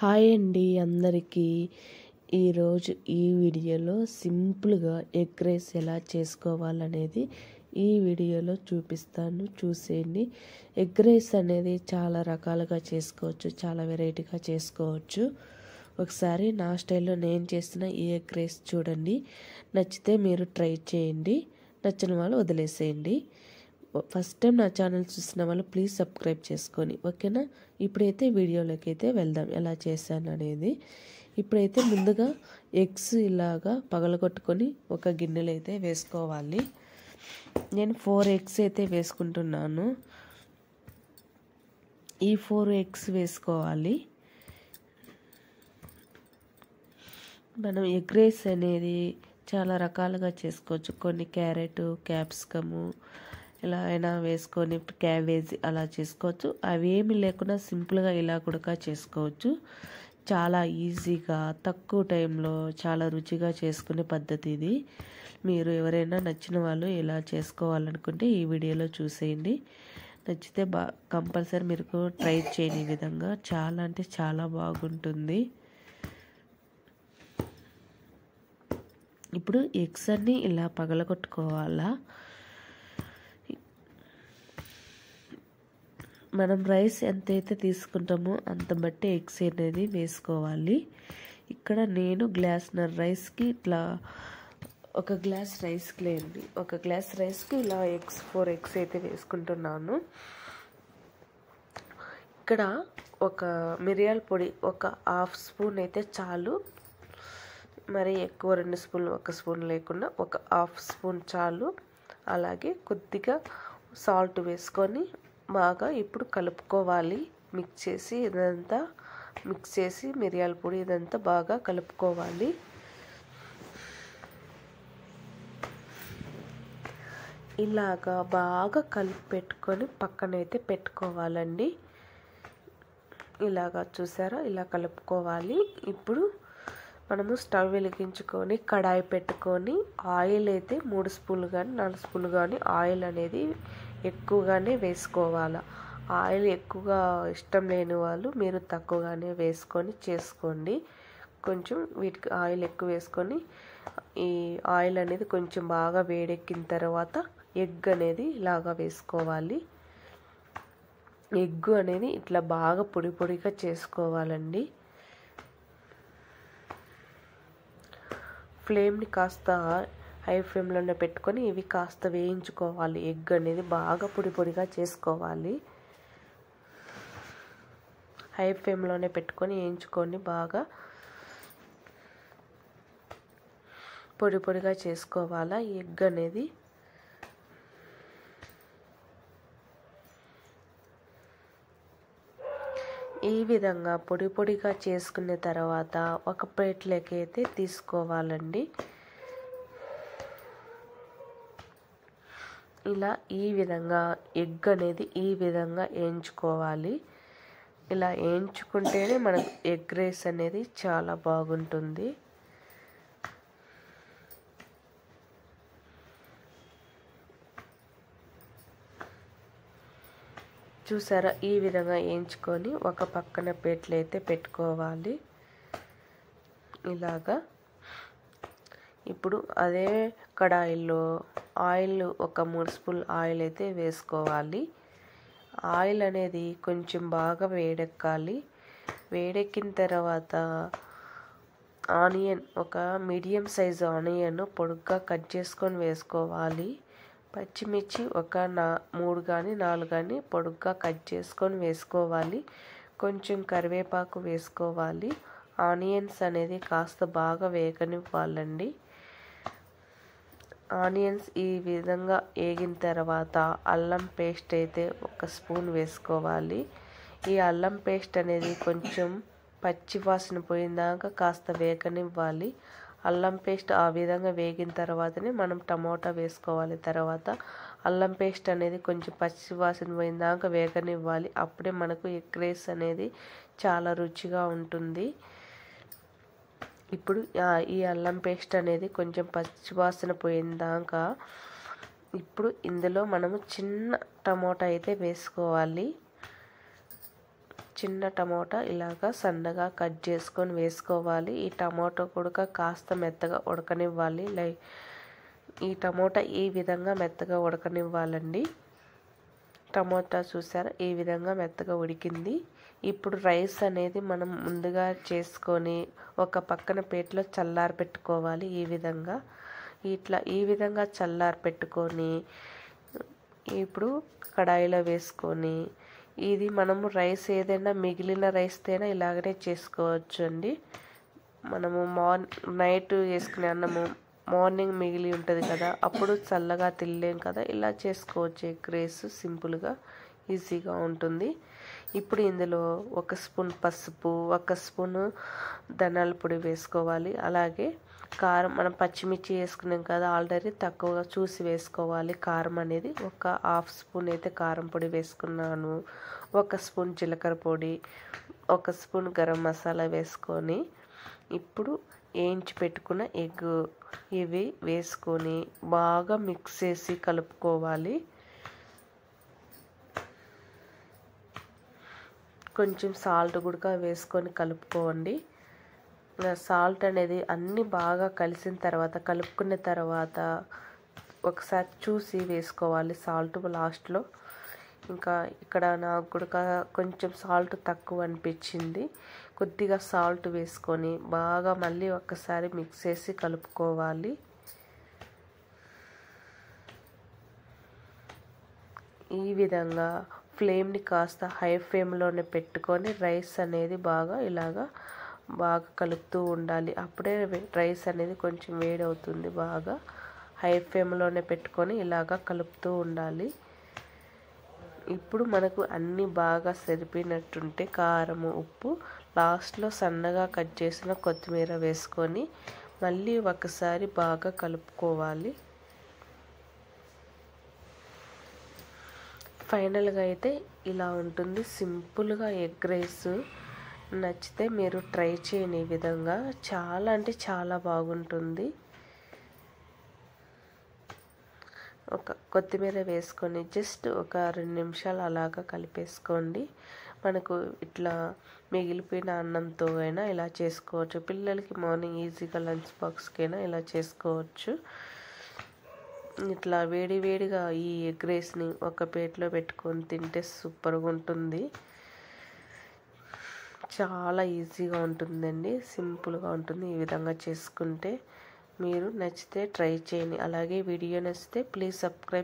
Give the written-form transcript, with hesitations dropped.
Hi అండి అందరికీ. ఈరోజు ఈ వీడియోలో సింపుల్గా ఎగ్ రైస్ ఎలా చేసుకోవాలనేది ఈ వీడియోలో చూపిస్తాను, చూసేయండి. ఎగ్ రైస్ అనేది చాలా రకాలుగా చేసుకోవచ్చు, చాలా వెరైటీగా చేసుకోవచ్చు. ఒకసారి నా స్టైల్లో నేను చేసిన ఈ ఎగ్ రైస్ చూడండి. నచ్చితే మీరు ట్రై చేయండి, నచ్చిన వాళ్ళు వదిలేసేయండి. ఫస్ట్ టైం నా ఛానల్ చూసిన వాళ్ళు ప్లీజ్ సబ్స్క్రైబ్ చేసుకొని, ఓకేనా. ఇప్పుడైతే వీడియోలోకి అయితే వెళ్దాం, ఎలా చేశాను అనేది. ఇప్పుడైతే ముందుగా ఎగ్స్ ఇలాగా పగలగొట్టుకొని ఒక గిన్నెలో అయితే వేసుకోవాలి. నేను 4 ఎగ్స్ అయితే వేసుకుంటున్నాను. ఈ 4 ఎగ్స్ వేసుకోవాలి. మనం ఎగ్ రైస్ అనేది చాలా రకాలుగా చేసుకోవచ్చు. కొన్ని క్యారెట్, క్యాప్సికము ఇలా అయినా వేసుకొని, క్యాబేజ్ అలా చేసుకోవచ్చు. అవేమి లేకుండా సింపుల్గా ఇలా కూడా చేసుకోవచ్చు. చాలా ఈజీగా తక్కువ టైంలో చాలా రుచిగా చేసుకునే పద్ధతి ఇది. మీరు ఎవరైనా నచ్చిన వాళ్ళు ఇలా చేసుకోవాలనుకుంటే ఈ వీడియోలో చూసేయండి. నచ్చితే కంపల్సరీ మీరు ట్రై చేయండి. ఈ విధంగా చాలా అంటే చాలా బాగుంటుంది. ఇప్పుడు ఎగ్స్ అన్నీ ఇలా పగలగొట్టుకోవాలా. మనం రైస్ ఎంతైతే తీసుకుంటామో అంత బట్టి ఎగ్స్ అనేది వేసుకోవాలి. ఇక్కడ నేను గ్లాస్‌న్నర రైస్కి ఇట్లా ఒక గ్లాస్ రైస్కి లేండి, ఒక గ్లాస్ రైస్కి ఇలా 4 ఎగ్స్ అయితే వేసుకుంటున్నాను. ఇక్కడ ఒక మిరియాల పొడి ఒక 1/2 స్పూన్ అయితే చాలు. మరి ఎక్కువ 2 స్పూన్లు, 1 స్పూన్ లేకుండా ఒక 1/2 స్పూన్ చాలు. అలాగే కొద్దిగా సాల్ట్ వేసుకొని బాగా ఇప్పుడు కలుపుకోవాలి. మిక్స్ చేసి మిరియాల పొడి ఇదంతా బాగా కలుపుకోవాలి. ఇలాగా బాగా కలిపి పెట్టుకొని పక్కనైతే పెట్టుకోవాలండి. ఇలాగా చూసారా, ఇలా కలుపుకోవాలి. ఇప్పుడు మనము స్టవ్ వెలిగించుకొని కడాయి పెట్టుకొని ఆయిల్ అయితే 3 స్పూన్లు కానీ 4 స్పూన్లు కానీ ఆయిల్ అనేది ఎక్కువగానే వేసుకోవాలి. ఆయిల్ ఎక్కువగా ఇష్టం లేని వాళ్ళు మీరు తక్కువగానే వేసుకొని చేసుకోండి. కొంచెం వీటికి ఆయిల్ ఎక్కువ వేసుకొని ఈ ఆయిల్ అనేది కొంచెం బాగా వేడెక్కిన తర్వాత ఎగ్ అనేది ఇలాగా వేసుకోవాలి. ఎగ్ అనేది ఇట్లా బాగా పొడి పొడిగా చేసుకోవాలండి. ఫ్లేమ్ని కాస్త హై ఫ్లేమ్లోనే పెట్టుకొని ఇవి కాస్త వేయించుకోవాలి. ఎగ్ అనేది బాగా పొడి పొడిగా చేసుకోవాలి. హై ఫ్లేమ్లోనే పెట్టుకొని వేయించుకొని బాగా పొడి పొడిగా చేసుకోవాలా ఎగ్ అనేది. ఈ విధంగా పొడి పొడిగా చేసుకున్న తర్వాత ఒక ప్లేట్లోకి అయితే తీసుకోవాలండి. ఇలా ఈ విధంగా ఎగ్ అనేది ఈ విధంగా వేయించుకోవాలి. ఇలా వేయించుకుంటేనే మనకు ఎగ్ రైస్ అనేది చాలా బాగుంటుంది. చూసారా, ఈ విధంగా వేయించుకొని ఒక పక్కన ప్లేట్లో అయితే పెట్టుకోవాలి. ఇలాగా ఇప్పుడు అదే కడాయిలో ఆయిల్ ఒక 3 స్పూన్లు ఆయిల్ అయితే వేసుకోవాలి. ఆయిల్ అనేది కొంచెం బాగా వేడెక్కాలి. వేడెక్కిన తర్వాత ఆనియన్, ఒక మీడియం సైజు ఆనియన్ పొడుగ్గా కట్ చేసుకొని వేసుకోవాలి. పచ్చిమిర్చి ఒక 3 కానీ 4 కానీ పొడుగ్గా కట్ చేసుకొని వేసుకోవాలి. కొంచెం కరివేపాకు వేసుకోవాలి. ఆనియన్స్ అనేది కాస్త బాగా వేగనివ్వాలండి. ఆనియన్స్ ఈ విధంగా వేగిన తర్వాత అల్లం పేస్ట్ అయితే 1 స్పూన్ వేసుకోవాలి. ఈ అల్లం పేస్ట్ అనేది కొంచెం పచ్చి వాసన పోయిందాకా కాస్త వేగనివ్వాలి. అల్లం పేస్ట్ ఆ విధంగా వేగిన తర్వాతనే మనం టమోటా వేసుకోవాలి. తర్వాత అల్లం పేస్ట్ అనేది కొంచెం పచ్చి వాసన పోయిందాకా వేగనివ్వాలి. అప్పుడే మనకు ఎగ్ రైస్ అనేది చాలా రుచిగా ఉంటుంది. ఇప్పుడు ఈ అల్లం పేస్ట్ అనేది కొంచెం పచ్చి వాసన పోయిందాకా ఇప్పుడు ఇందులో మనము చిన్న టమోటా అయితే వేసుకోవాలి. చిన్న టమోటా ఇలాగా సన్నగా కట్ చేసుకొని వేసుకోవాలి. ఈ టమోటా కూడా కాస్త మెత్తగా ఉడకనివ్వాలి. ఈ టమోటా ఈ విధంగా మెత్తగా ఉడకనివ్వాలండి. టమోటా చూసారా ఈ విధంగా మెత్తగా ఉడికింది. ఇప్పుడు రైస్ అనేది మనం ముందుగా చేసుకొని ఒక పక్కన ప్లేట్లో చల్లారి పెట్టుకోవాలి. ఈ విధంగా చల్లారి పెట్టుకొని ఇప్పుడు కడాయిలో వేసుకొని ఇది మనము రైస్ ఏదైనా మిగిలిన రైస్ అయినా ఇలాగనే చేసుకోవచ్చు అండి. మనము నైట్ వేసుకునే అన్నము మార్నింగ్ మిగిలి ఉంటుంది కదా, అప్పుడు చల్లగా తినలేం కదా, ఇలా చేసుకోవచ్చు. ఎగ్ రైస్ సింపుల్గా ఈజీగా ఉంటుంది. ఇప్పుడు ఇందులో 1 స్పూన్ పసుపు, 1 స్పూను ధనియాల పొడి వేసుకోవాలి. అలాగే కారం మనం పచ్చిమిర్చి వేసుకున్నాం కదా, ఆల్రెడీ తక్కువగా చూసి వేసుకోవాలి. కారం అనేది ఒక 1/2 స్పూన్ అయితే కారం పొడి వేసుకున్నాను. 1 స్పూన్ జీలకర్ర పొడి, 1 స్పూన్ గరం మసాలా వేసుకొని ఇప్పుడు వేయించి పెట్టుకున్న ఎగ్ ఇవి వేసుకొని బాగా మిక్స్ చేసి కలుపుకోవాలి. కొంచెం సాల్ట్ కూడా వేసుకొని కలుపుకోండి. సాల్ట్ అనేది అన్నీ బాగా కలిసిన తర్వాత కలుపుకున్న తర్వాత ఒకసారి చూసి వేసుకోవాలి సాల్ట్ లాస్ట్లో. ఇంకా ఇక్కడ నాకు కూడా కొంచెం సాల్ట్ తక్కువ అనిపించింది. కొద్దిగా సాల్ట్ వేసుకొని బాగా మళ్ళీ ఒక్కసారి మిక్స్ చేసి కలుపుకోవాలి. ఈ విధంగా ఫ్లేమ్ని కాస్త హై ఫ్లేమ్లోనే పెట్టుకొని రైస్ అనేది బాగా కలుపుతూ ఉండాలి. అప్పుడే రైస్ అనేది కొంచెం వేడవుతుంది. బాగా హై ఫ్లేమ్లోనే పెట్టుకొని ఇలాగా కలుపుతూ ఉండాలి. ఇప్పుడు మనకు అన్నీ బాగా సరిపోయినట్టుంటే కారము, ఉప్పు, లాస్ట్లో సన్నగా కట్ చేసిన కొత్తిమీర వేసుకొని మళ్ళీ ఒకసారి బాగా కలుపుకోవాలి. ఫైనల్గా అయితే ఇలా ఉంటుంది సింపుల్గా ఎగ్ రైస్. నచ్చితే మీరు ట్రై చేయని ఈ విధంగా చాలా అంటే చాలా బాగుంటుంది. ఒక కొత్తిమీర వేసుకొని జస్ట్ ఒక 2 నిమిషాలు అలాగా కలిపేసుకోండి. మనకు ఇట్లా మిగిలిపోయిన అన్నంతో అయినా ఇలా చేసుకోవచ్చు. పిల్లలకి మార్నింగ్ ఈజీగా లంచ్ బాక్స్కైనా ఇలా చేసుకోవచ్చు. ఇట్లా వేడివేడిగా ఈ ఎగ్ రైస్ని ఒక ప్లేట్లో పెట్టుకొని తింటే సూపర్గా ఉంటుంది. చాలా ఈజీగా ఉంటుందండి, సింపుల్గా ఉంటుంది. ఈ విధంగా చేసుకుంటే మీరు నచ్చితే ట్రై చేయండి. అలాగే వీడియో నచ్చితే ప్లీజ్ సబ్స్క్రైబ్.